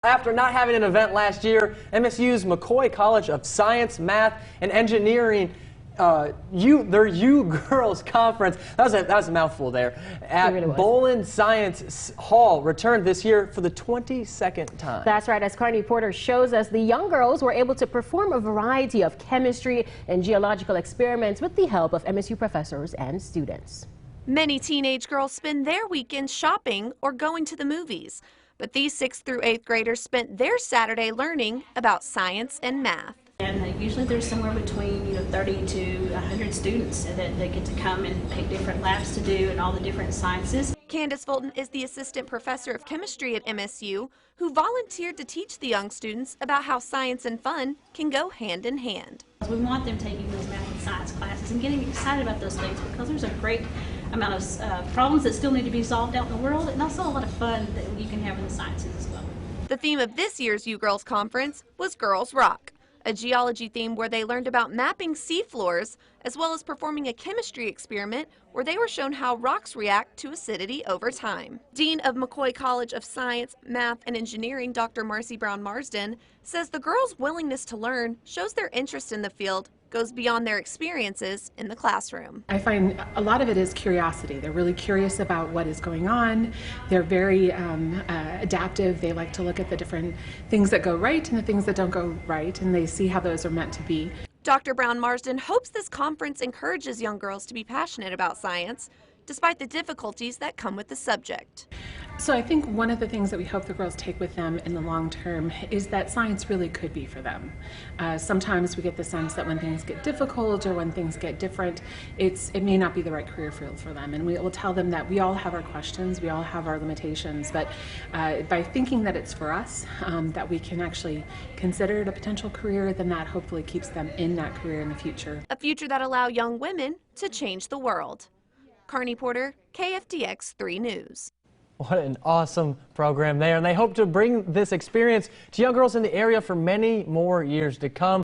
After not having an event last year, MSU's McCoy College of Science, Math, and Engineering, their U Girls Conference, that was a mouthful there, at Bolin Science Hall returned this year for the 22nd time. That's right. As Carney Porter shows us, the young girls were able to perform a variety of chemistry and geological experiments with the help of MSU professors and students. Many teenage girls spend their weekends shopping or going to the movies. But these 6th through 8th graders spent their Saturday learning about science and math. And usually there's somewhere between 30 to 100 students that they get to come and pick different labs to do and all the different sciences. Candace Fulton is the assistant professor of chemistry at MSU who volunteered to teach the young students about how science and fun can go hand in hand. We want them taking those math and science classes and getting excited about those things because there's a great amount of problems that still need to be solved out in the world, and also a lot of fun that you can have in the sciences as well. The theme of this year's U Girls Conference was Girls Rock, a geology theme where they learned about mapping seafloors, as well as performing a chemistry experiment where they were shown how rocks react to acidity over time. Dean of McCoy College of Science, Math, and Engineering, Dr. Marcy Brown Marsden, says the girls' willingness to learn shows their interest in the field goes beyond their experiences in the classroom. I find a lot of it is curiosity. They're really curious about what is going on. They're very adaptive. They like to look at the different things that go right and the things that don't go right, and they see how those are meant to be. Dr. Brown Marsden hopes this conference encourages young girls to be passionate about science, despite the difficulties that come with the subject. So I think one of the things that we hope the girls take with them in the long term is that science really could be for them. Sometimes we get the sense that when things get difficult or when things get different, it may not be the right career field for them. And we will tell them that we all have our questions, we all have our limitations, but by thinking that it's for us, that we can actually consider it a potential career, then that hopefully keeps them in that career in the future. A future that allows young women to change the world. Carney Porter, KFDX 3 News. What an awesome program there, and they hope to bring this experience to young girls in the area for many more years to come.